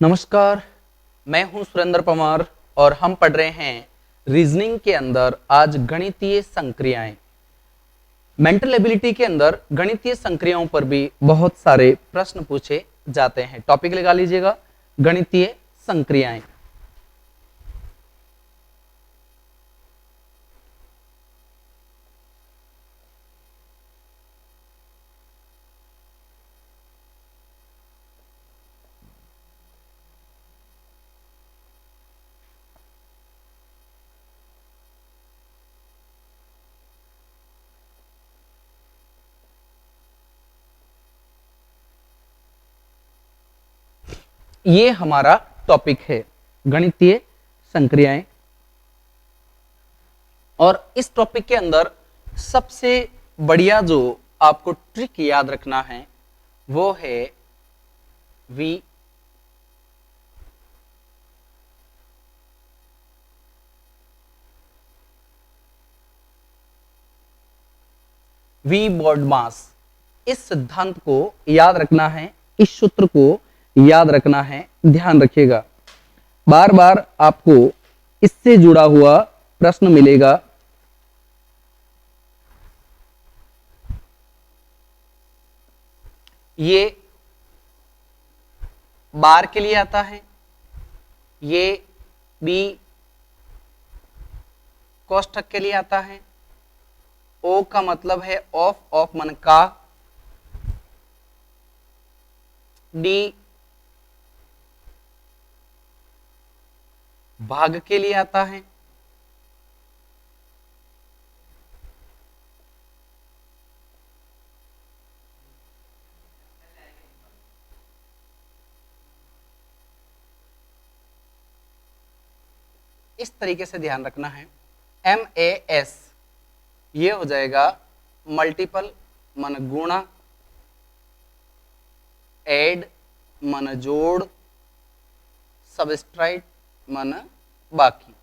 नमस्कार, मैं हूं सुरेंद्र परमार और हम पढ़ रहे हैं रीजनिंग के अंदर आज गणितीय संक्रियाएं। मेंटल एबिलिटी के अंदर गणितीय संक्रियाओं पर भी बहुत सारे प्रश्न पूछे जाते हैं। टॉपिक लगा लीजिएगा, गणितीय संक्रियाएं। ये हमारा टॉपिक है गणितीय संक्रियाएं। और इस टॉपिक के अंदर सबसे बढ़िया जो आपको ट्रिक याद रखना है वो है वी BODMAS। इस सिद्धांत को याद रखना है, इस सूत्र को याद रखना है, ध्यान रखिएगा। बार बार आपको इससे जुड़ा हुआ प्रश्न मिलेगा। ये बार के लिए आता है, ये बी कोष्ठक के लिए आता है, ओ का मतलब है ऑफ मन का, डी भाग के लिए आता है, इस तरीके से ध्यान रखना है। MAS ये हो जाएगा मल्टीपल मन गुणा, ऐड मन जोड़, सबस्ट्राइट मन बाकी।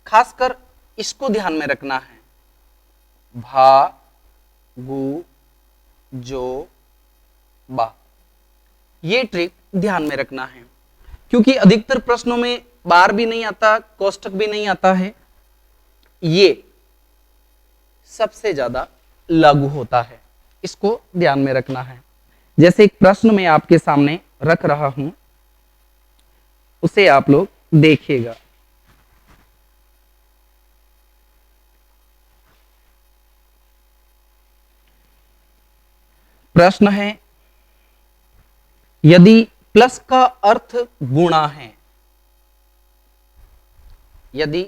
खासकर इसको ध्यान में रखना है, भा गु जो बा, ये ट्रिक ध्यान में रखना है, क्योंकि अधिकतर प्रश्नों में बार भी नहीं आता, कोष्ठक भी नहीं आता है। ये सबसे ज्यादा लागू होता है, इसको ध्यान में रखना है। जैसे एक प्रश्न मैं आपके सामने रख रहा हूं, उसे आप लोग देखिएगा। प्रश्न है, यदि प्लस का अर्थ गुणा है, यदि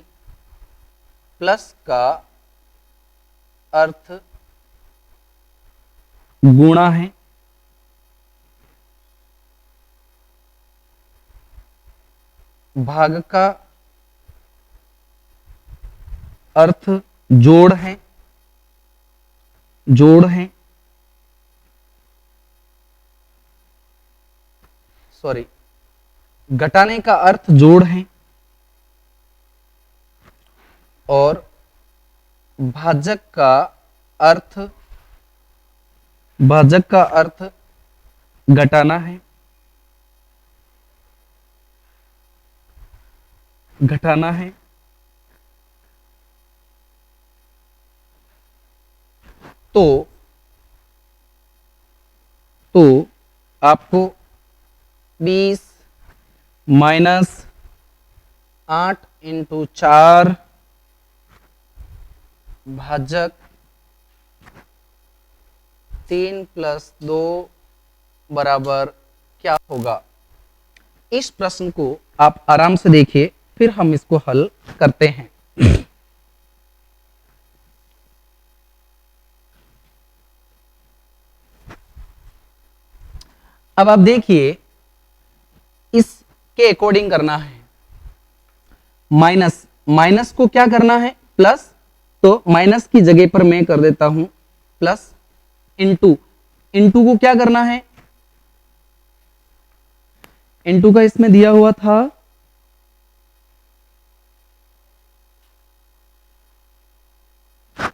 प्लस का अर्थ गुणा है, भाग का अर्थ जोड़ है, सॉरी, घटाने का अर्थ जोड़ है, और भाजक का अर्थ घटाना है, तो आपको 20 माइनस 8 इंटू 4 भाजक 3 प्लस 2 बराबर क्या होगा। इस प्रश्न को आप आराम से देखिए, फिर हम इसको हल करते हैं। अब आप देखिए, इसके अकॉर्डिंग करना है। माइनस को क्या करना है, प्लस, तो माइनस की जगह पर मैं कर देता हूं प्लस, इंटू को क्या करना है, इंटू का इसमें दिया हुआ था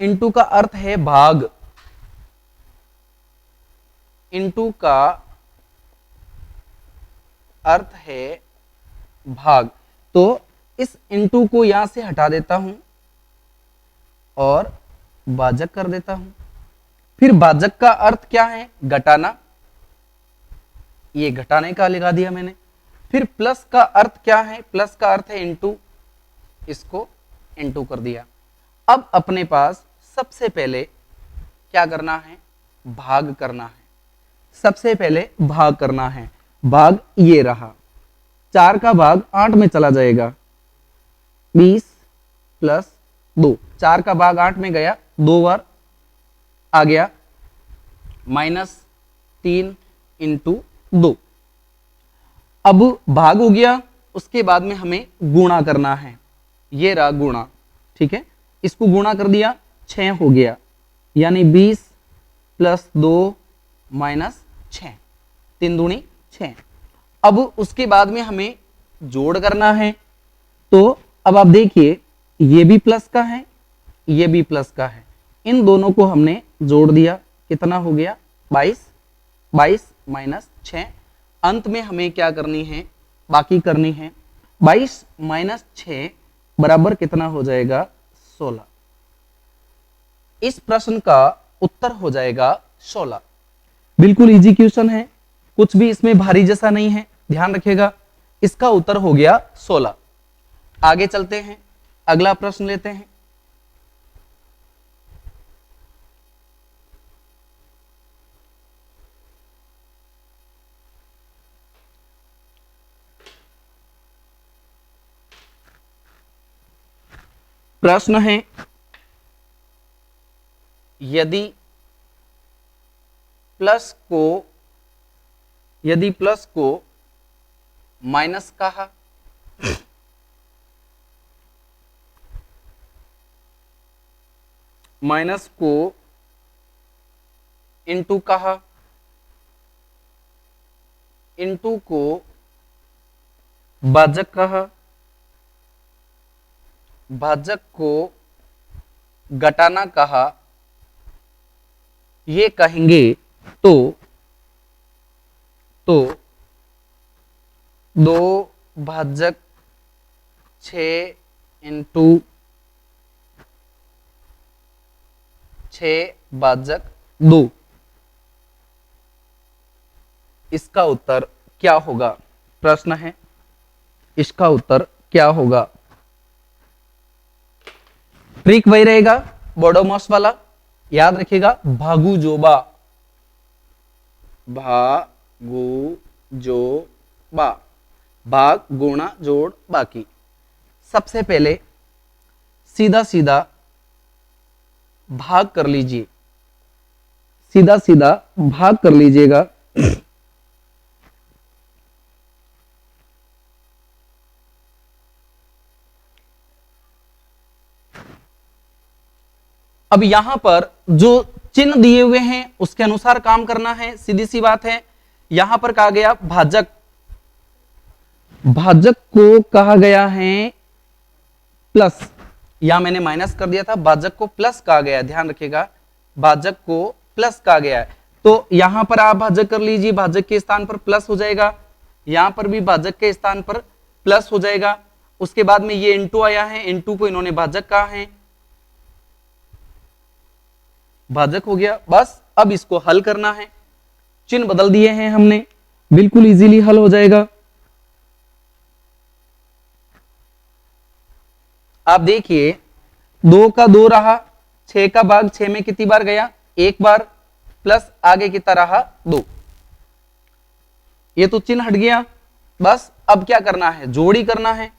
इंटू का अर्थ है भाग, इंटू का अर्थ है भाग। तो इस इंटू को यहां से हटा देता हूं और भाजक कर देता हूं। फिर भाजक का अर्थ क्या है? घटाना, ये घटाने का लगा दिया मैंने। फिर प्लस का अर्थ क्या है? प्लस का अर्थ है इंटू, इसको इंटू कर दिया। अब अपने पास सबसे पहले क्या करना है? भाग करना है। सबसे पहले भाग करना है। भाग ये रहा, 4 का भाग 8 में चला जाएगा, 20 प्लस 2, 4 का भाग 8 में गया, 2 बार आ गया, -3 इंटू 2। अब भाग हो गया, उसके बाद में हमें गुणा करना है। ये रहा गुणा, ठीक है। इसको गुणा कर दिया, 6 हो गया, यानी 20 प्लस 2 माइनस 6, 3 दूनी 6। अब उसके बाद में हमें जोड़ करना है। तो अब आप देखिए, ये भी प्लस का है, ये भी प्लस का है, इन दोनों को हमने जोड़ दिया, कितना हो गया? 22, 22 माइनस 6। अंत में हमें क्या करनी है? बाकी करनी है। 22 माइनस 6 बराबर कितना हो जाएगा? 16। इस प्रश्न का उत्तर हो जाएगा 16। बिल्कुल इजी क्वेश्चन है, कुछ भी इसमें भारी जैसा नहीं है, ध्यान रखिएगा। इसका उत्तर हो गया 16। आगे चलते हैं, अगला प्रश्न लेते हैं। प्रश्न है, यदि प्लस को माइनस कहा, माइनस को इंटू कहा, इंटू को भाजक कहा, भाजक को घटाना कहा, ये कहेंगे तो 2 भाजक 6 इंटू 6 भाजक 2, इसका उत्तर क्या होगा? प्रश्न है, इसका उत्तर क्या होगा? ट्रिक वही रहेगा, बोडोमॉस वाला, याद रखिएगा, भागु जोबा, भागु जो बा, भाग गुणा जोड़ बाकी। सबसे पहले सीधा सीधा भाग कर लीजिए, सीधा सीधा भाग कर लीजिएगा। अब यहां पर जो चिन्ह दिए हुए हैं उसके अनुसार काम करना है, सीधी सी बात है। यहां पर कहा गया भाजक, भाजक को कहा गया है प्लस, यहां मैंने माइनस कर दिया था, भाजक को प्लस कहा गया, ध्यान रखिएगा, भाजक को प्लस कहा गया है। तो यहां पर आप भाजक कर लीजिए, भाजक के स्थान पर प्लस हो जाएगा, यहां पर भी भाजक के स्थान पर प्लस हो जाएगा। उसके बाद में ये इंटू आया है, इंटू को इन्होंने भाजक कहा है, भाजक हो गया। बस अब इसको हल करना है, चिन्ह बदल दिए हैं हमने, बिल्कुल इजीली हल हो जाएगा। आप देखिए, 2 का 2 रहा, 6 का भाग 6 में कितनी बार गया? 1 बार, प्लस आगे कितना रहा? 2। ये तो चिन्ह हट गया। बस अब क्या करना है? जोड़ी करना है,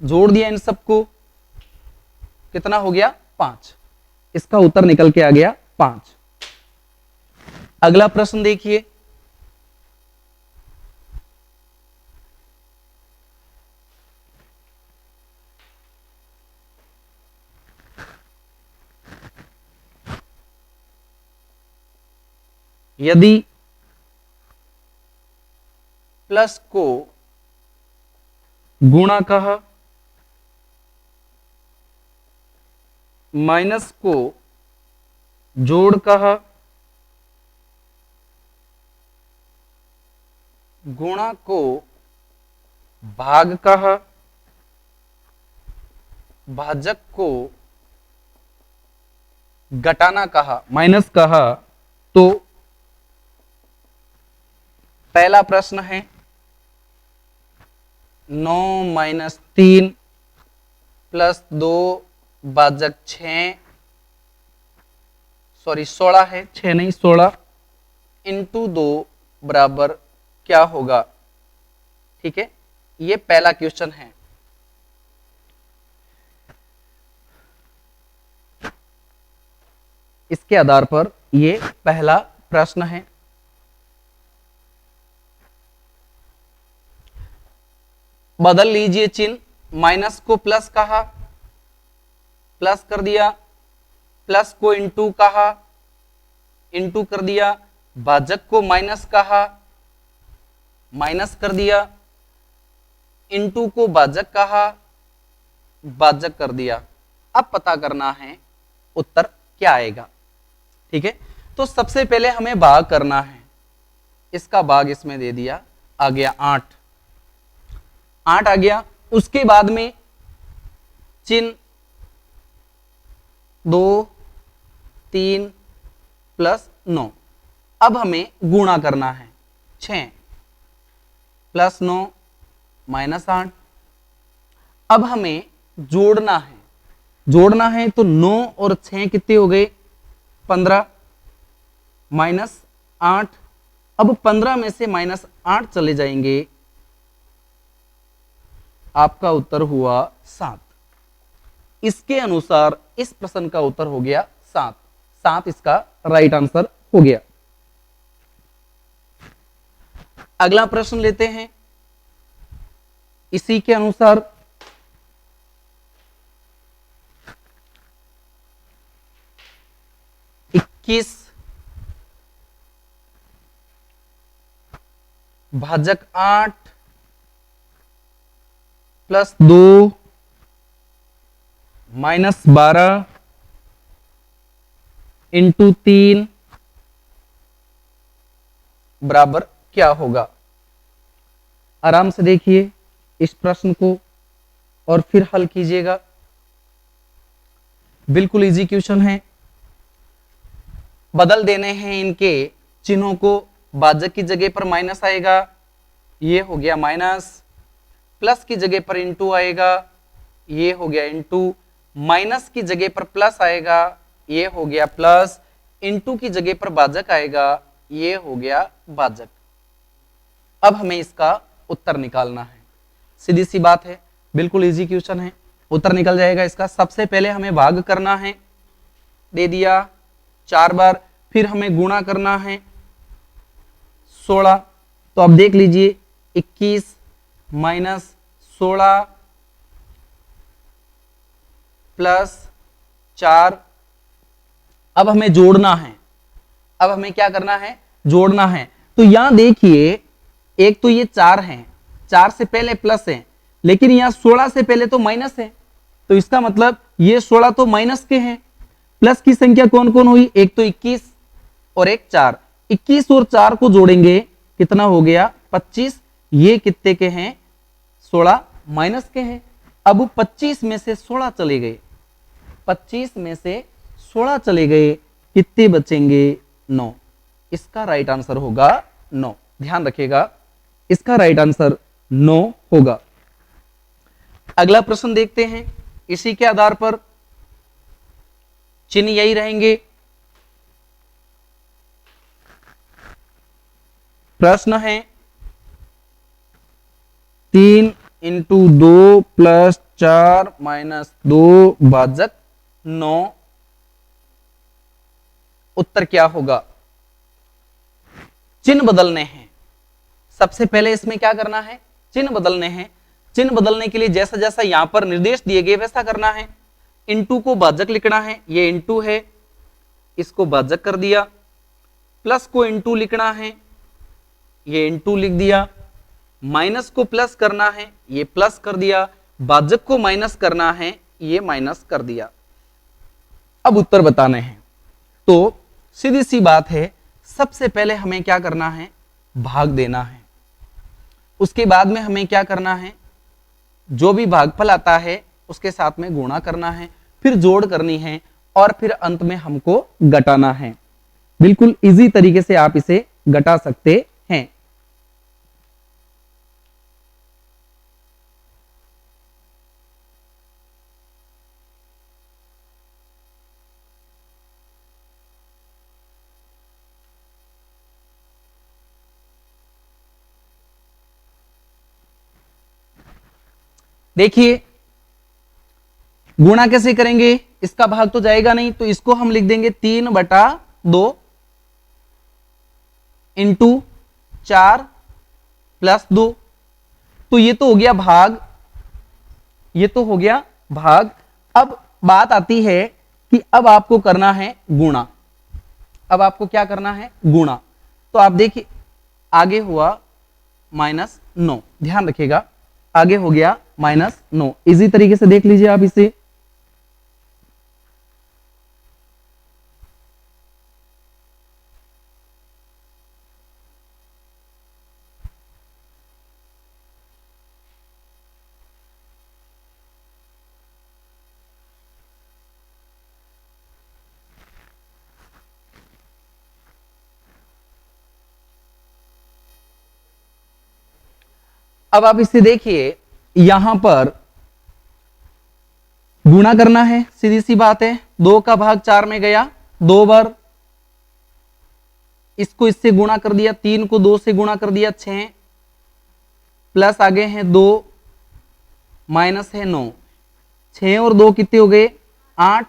जोड़ दिया इन सबको, कितना हो गया? 5। इसका उत्तर निकल के आ गया 5। अगला प्रश्न देखिए, यदि प्लस को गुणा कहा, माइनस को जोड़ कहा, गुणा को भाग कहा, भाजक को घटाना कहा, माइनस कहा, तो पहला प्रश्न है 9 माइनस 3 प्लस 2 भाजक 6, सॉरी 16 है, 6 नहीं 16 इंटू 2 बराबर क्या होगा। ठीक है, ये पहला क्वेश्चन है। इसके आधार पर ये पहला प्रश्न है। बदल लीजिए चिन्ह, माइनस को प्लस कहा, प्लस कर दिया, प्लस को इंटू कहा, इंटू कर दिया, भाजक को माइनस कहा, माइनस कर दिया, इंटू को भाजक कहा, भाजक कर दिया। अब पता करना है उत्तर क्या आएगा। ठीक है, तो सबसे पहले हमें भाग करना है। इसका भाग इसमें दे दिया, आ गया 8 आ गया। उसके बाद में चिन्ह 2 3 प्लस 9। अब हमें गुणा करना है, 6 प्लस 9 माइनस 8। अब हमें जोड़ना है, जोड़ना है तो 9 और 6 कितने हो गए 15 माइनस 8। अब 15 में से माइनस 8 चले जाएंगे, आपका उत्तर हुआ 7। इसके अनुसार इस प्रश्न का उत्तर हो गया 7। 7 इसका राइट आंसर हो गया। अगला प्रश्न लेते हैं इसी के अनुसार। इक्कीस भाजक 8 प्लस 2 माइनस 12 इंटू 3 बराबर क्या होगा। आराम से देखिए इस प्रश्न को और फिर हल कीजिएगा। बिल्कुल इजी क्वेश्चन है। बदल देने हैं इनके चिन्हों को, भाजक की जगह पर माइनस आएगा, ये हो गया माइनस, प्लस की जगह पर इंटू आएगा, ये हो गया इंटू, माइनस की जगह पर प्लस आएगा, ये हो गया प्लस, इंटू की जगह पर भाजक आएगा, ये हो गया भाजक। अब हमें इसका उत्तर निकालना है। सीधी सी बात है, बिल्कुल इजी क्वेश्चन है, उत्तर निकल जाएगा इसका। सबसे पहले हमें भाग करना है, दे दिया 4 बार, फिर हमें गुणा करना है 16। तो अब देख लीजिए 21 माइनस 16 प्लस 4। अब हमें जोड़ना है, अब हमें क्या करना है, जोड़ना है। तो यहां देखिए एक तो ये 4 है, 4 से पहले प्लस है, लेकिन यहां 16 से पहले तो माइनस है, तो इसका मतलब ये 16 तो माइनस के हैं। प्लस की संख्या कौन कौन हुई, एक तो 21 और एक 4। 21 और 4 को जोड़ेंगे कितना हो गया 25। ये कितने के हैं 16 माइनस के हैं। अब 25 में से 16 चले गए, 25 में से 16 चले गए, कितने बचेंगे 9। इसका राइट आंसर होगा 9। ध्यान रखिएगा इसका राइट आंसर 9 होगा। अगला प्रश्न देखते हैं। इसी के आधार पर चिन्ह यही रहेंगे। प्रश्न है 3 इंटू 2 प्लस 4 माइनस 2 भाजक 9। उत्तर क्या होगा। चिन्ह बदलने हैं। सबसे पहले इसमें क्या करना है, चिन्ह बदलने हैं। चिन्ह बदलने के लिए जैसा जैसा यहां पर निर्देश दिए गए वैसा करना है। इंटू को भाजक लिखना है, ये इंटू है, इसको भाजक कर दिया। प्लस को इंटू लिखना है, ये इंटू लिख दिया। माइनस को प्लस करना है, ये प्लस कर दिया। भाजक को माइनस करना है, ये माइनस कर दिया। अब उत्तर बताने हैं। तो सीधी सी बात है, सबसे पहले हमें क्या करना है, भाग देना है। उसके बाद में हमें क्या करना है, जो भी भागफल आता है उसके साथ में गुणा करना है, फिर जोड़ करनी है और फिर अंत में हमको घटाना है। बिल्कुल इजी तरीके से आप इसे घटा सकते हैं। देखिए गुणा कैसे करेंगे, इसका भाग तो जाएगा नहीं, तो इसको हम लिख देंगे 3/2 इंटू 4+2। तो ये तो हो गया भाग, ये तो हो गया भाग। अब बात आती है कि अब आपको करना है गुणा। अब आपको क्या करना है, गुणा। तो आप देखिए आगे हुआ -9, ध्यान रखिएगा आगे हो गया -9। इजी तरीके से देख लीजिए आप इसे। अब आप इसे देखिए, यहां पर गुणा करना है, सीधी सी बात है। 2 का भाग 4 में गया 2 बार, इसको इससे गुणा कर दिया, 3 को 2 से गुणा कर दिया 6, प्लस आगे है 2, माइनस है 9। 6 और 2 कितने हो गए, 8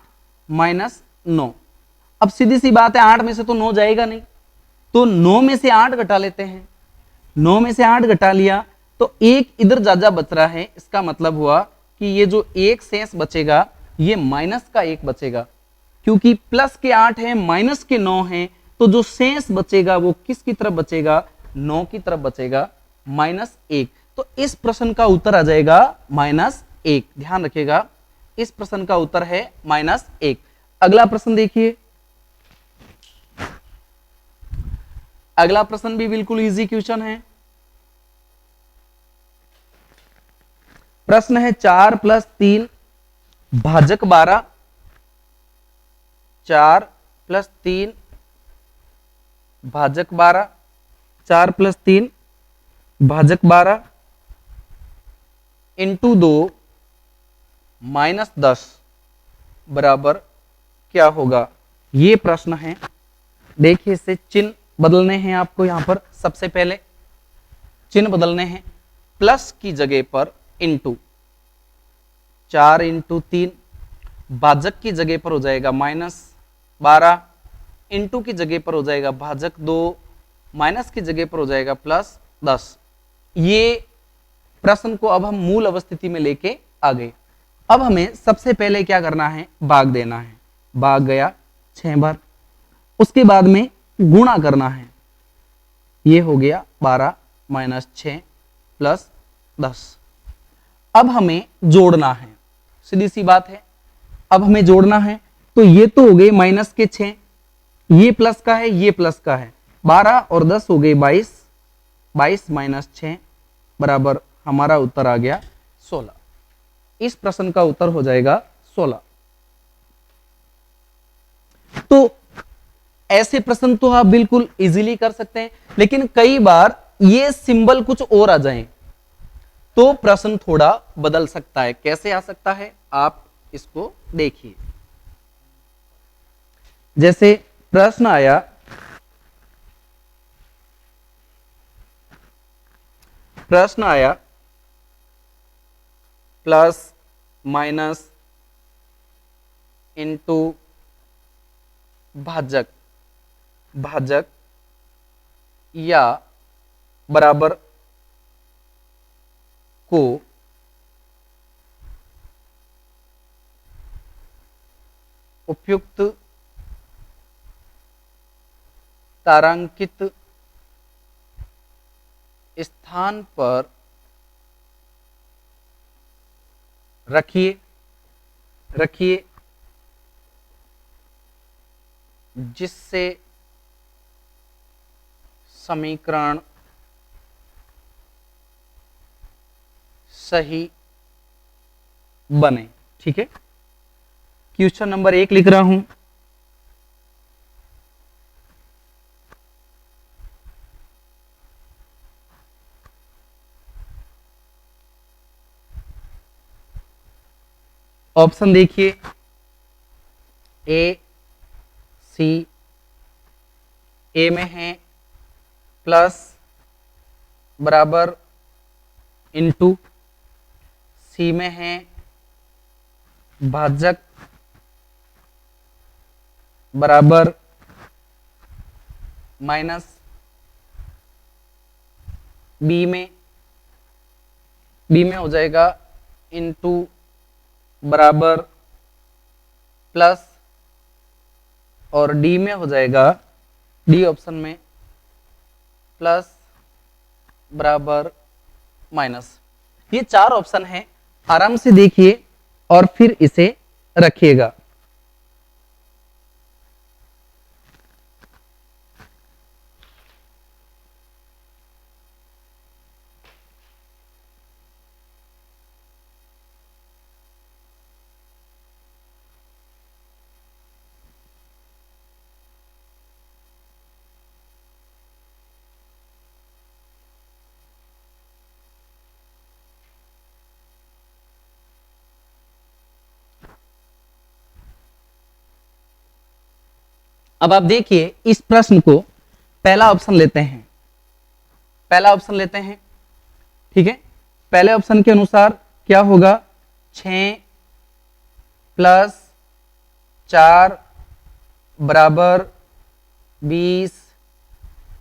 -9। अब सीधी सी बात है 8 में से तो 9 जाएगा नहीं, तो 9 में से 8 घटा लेते हैं। 9 में से 8 घटा लिया तो एक इधर ज्यादा बच रहा है, इसका मतलब हुआ कि ये जो एक शेष बचेगा ये माइनस का 1 बचेगा, क्योंकि प्लस के 8 है माइनस के 9 है, तो जो शेष बचेगा वो किसकी तरफ बचेगा, 9 की तरफ बचेगा, -1। तो इस प्रश्न का उत्तर आ जाएगा -1। ध्यान रखिएगा इस प्रश्न का उत्तर है -1। अगला प्रश्न देखिए, अगला प्रश्न भी बिल्कुल इजी क्वेश्चन है। प्रश्न है 4 + 3 भाजक 12। 4 + 3 भाजक 12, 4 + 3 भाजक 12 इंटू 2 -10 बराबर क्या होगा, ये प्रश्न है। देखिए इसे चिन्ह बदलने हैं आपको, यहां पर सबसे पहले चिन्ह बदलने हैं, प्लस की जगह पर इंटू, 4 × 3 भाजक की जगह पर हो जाएगा -12, इंटू की जगह पर हो जाएगा भाजक 2, माइनस की जगह पर हो जाएगा +10। ये प्रश्न को अब हम मूल अवस्थिति में लेके आ गए। अब हमें सबसे पहले क्या करना है, भाग देना है। भाग गया 6 बार, उसके बाद में गुणा करना है, ये हो गया 12 - 6 + 10। अब हमें जोड़ना है, सीधी सी बात है, अब हमें जोड़ना है। तो ये तो हो गए माइनस के 6, ये प्लस का है, ये प्लस का है, 12 और 10 हो गए 22, 22 - 6 बराबर हमारा उत्तर आ गया 16। इस प्रश्न का उत्तर हो जाएगा 16। तो ऐसे प्रश्न तो आप बिल्कुल इजीली कर सकते हैं, लेकिन कई बार ये सिंबल कुछ और आ जाएं तो प्रश्न थोड़ा बदल सकता है। कैसे आ सकता है आप इसको देखिए। जैसे प्रश्न आया प्लस माइनस इंटू भाजक या बराबर को उपयुक्त तारांकित स्थान पर रखिए जिससे समीकरण सही बने। ठीक है, क्वेश्चन नंबर 1 लिख रहा हूं। ऑप्शन देखिए, ए सी, ए में है प्लस बराबर इंटू, सी में है भाजक बराबर माइनस, बी में हो जाएगा इंटू बराबर प्लस, और डी में हो जाएगा, डी ऑप्शन में प्लस बराबर माइनस। ये 4 ऑप्शन है, आराम से देखिए और फिर इसे रखिएगा। अब आप देखिए इस प्रश्न को, पहला ऑप्शन लेते हैं, ठीक है। पहले ऑप्शन के अनुसार क्या होगा, 6 प्लस 4 बराबर 20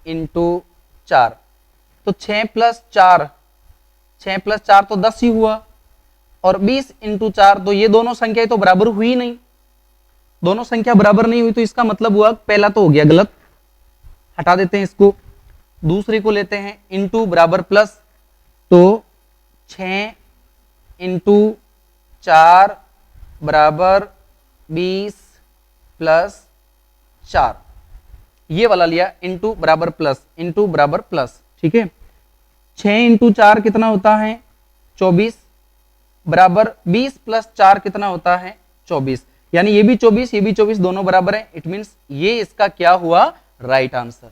इंटू 4। तो 6 प्लस 4 तो 10 ही हुआ, और 20 इंटू 4, तो ये दोनों संख्याएं तो बराबर हुई नहीं, दोनों संख्या बराबर नहीं हुई, तो इसका मतलब हुआ पहला तो हो गया गलत, हटा देते हैं इसको। दूसरी को लेते हैं, इंटू बराबर प्लस, तो 6 इंटू 4 बराबर 20 प्लस 4, ये वाला लिया इंटू बराबर प्लस, ठीक है। 6 इंटू 4 कितना होता है, 24 बराबर 20 प्लस 4 कितना होता है, 24, यानी ये भी 24 दोनों बराबर है। इट मींस ये इसका क्या हुआ, राइट आंसर।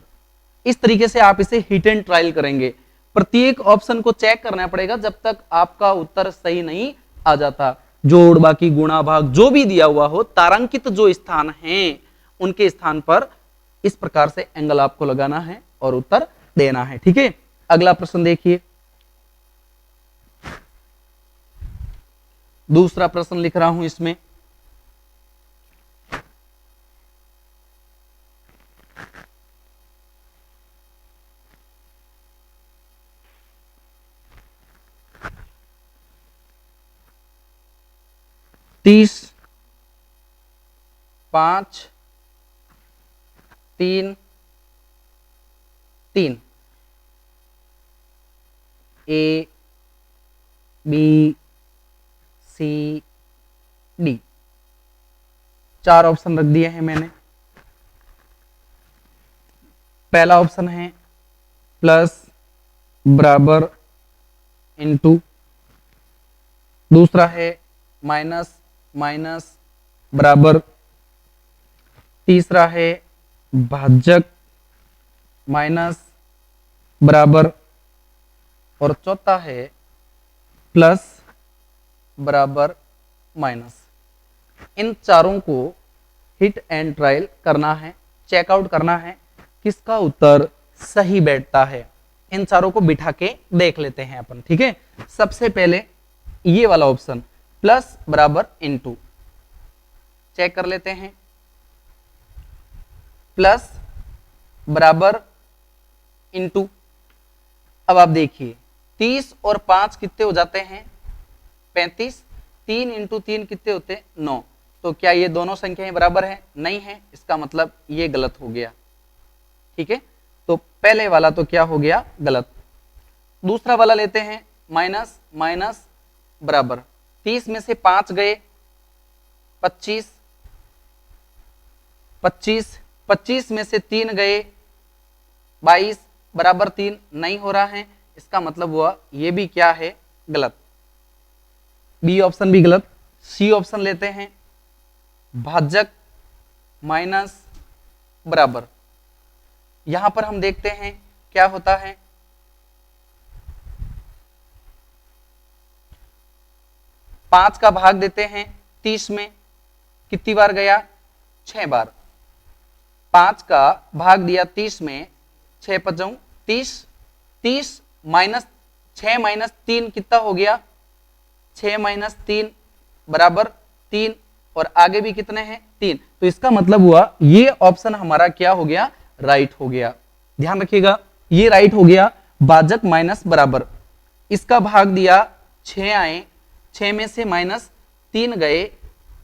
इस तरीके से आप इसे हिट एंड ट्रायल करेंगे, प्रत्येक ऑप्शन को चेक करना पड़ेगा जब तक आपका उत्तर सही नहीं आ जाता। जोड़, बाकी, गुणा, भाग जो भी दिया हुआ हो, तारांकित जो स्थान हैं उनके स्थान पर इस प्रकार से एंगल आपको लगाना है और उत्तर देना है। ठीक है, अगला प्रश्न देखिए, दूसरा प्रश्न लिख रहा हूं इसमें। तीस 5 3 3, A B C D, 4 option रख दिए हैं मैंने। पहला ऑप्शन है प्लस बराबर इंटू, दूसरा है माइनस बराबर, तीसरा है भाजक माइनस बराबर, और चौथा है प्लस बराबर माइनस। इन चारों को हिट एंड ट्रायल करना है, चेकआउट करना है किसका उत्तर सही बैठता है। इन चारों को बिठा के देख लेते हैं अपन। ठीक है, सबसे पहले ये वाला ऑप्शन प्लस बराबर इनटू, चेक कर लेते हैं। प्लस बराबर इनटू, अब आप देखिए 30 और 5 कितने हो जाते हैं, 35, 3 इंटू 3 कितने होते हैं, 9। तो क्या ये दोनों संख्याएं बराबर है, नहीं है, इसका मतलब ये गलत हो गया। ठीक है, तो पहले वाला तो क्या हो गया, गलत। दूसरा वाला लेते हैं, माइनस माइनस बराबर, 30 में से 5 गए 25, 25 में से 3 गए 22 बराबर 3, नहीं हो रहा है, इसका मतलब हुआ ये भी क्या है, गलत। बी ऑप्शन भी गलत। सी ऑप्शन लेते हैं, भाजक माइनस बराबर। यहां पर हम देखते हैं क्या होता है, पांच का भाग देते हैं 30 में, कितनी बार गया, 6 बार। 5 का भाग दिया 30 में, 6 पचों 30, 30 माइनस 6 माइनस 3 कितना हो गया, 6 माइनस 3 बराबर 3, और आगे भी कितने हैं, 3। तो इसका मतलब हुआ ये ऑप्शन हमारा क्या हो गया, राइट हो गया। ध्यान रखिएगा, ये राइट हो गया, भाजक माइनस बराबर। इसका भाग दिया 6 आए, 6 में से माइनस 3 गए,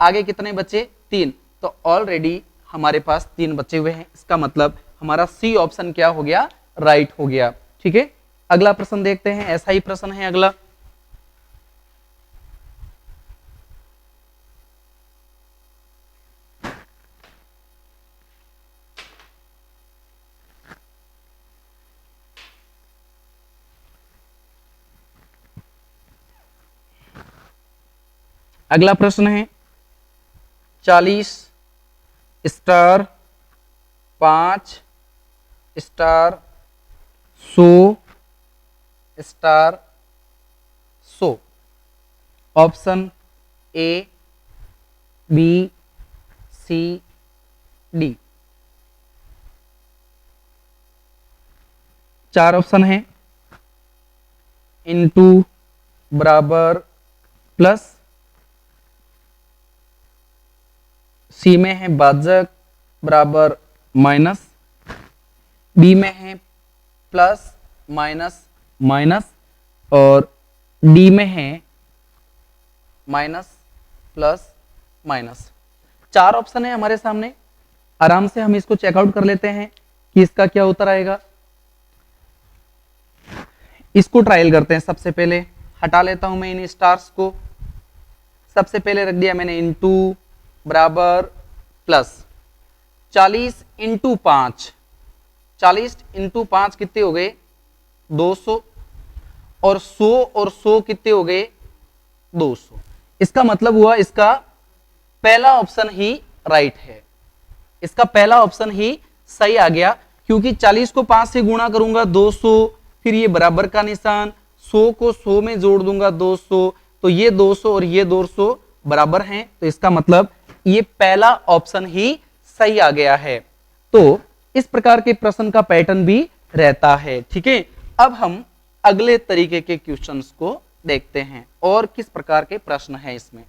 आगे कितने बचे, 3। तो ऑलरेडी हमारे पास 3 बचे हुए हैं। इसका मतलब हमारा सी ऑप्शन क्या हो गया, राइट हो गया। ठीक है, अगला प्रश्न देखते हैं। ऐसा ही प्रश्न है अगला। अगला प्रश्न है 40 star 5 star 100 star 100। Option A B C D, 4 option है। इनटू बराबर प्लस, सी में है भाजक बराबर माइनस, बी में है प्लस माइनस माइनस, और डी में है माइनस प्लस माइनस। 4 ऑप्शन है हमारे सामने। आराम से हम इसको चेकआउट कर लेते हैं कि इसका क्या उत्तर आएगा। इसको ट्रायल करते हैं। सबसे पहले हटा लेता हूं मैं इन स्टार्स को। सबसे पहले रख दिया मैंने इनटू बराबर प्लस 40 इंटू 5, 40 इंटू 5 कितने हो गए, 200, और 100 कितने हो गए, 200। इसका मतलब हुआ इसका पहला ऑप्शन ही राइट है, इसका पहला ऑप्शन ही सही आ गया, क्योंकि 40 को 5 से गुणा करूंगा 200, फिर ये बराबर का निशान, 100 को 100 में जोड़ दूंगा 200, तो ये 200 और ये 200 बराबर हैं। तो इसका मतलब ये पहला ऑप्शन ही सही आ गया है। तो इस प्रकार के प्रश्न का पैटर्न भी रहता है। ठीक है, अब हम अगले तरीके के क्वेश्चंस को देखते हैं और किस प्रकार के प्रश्न है इसमें।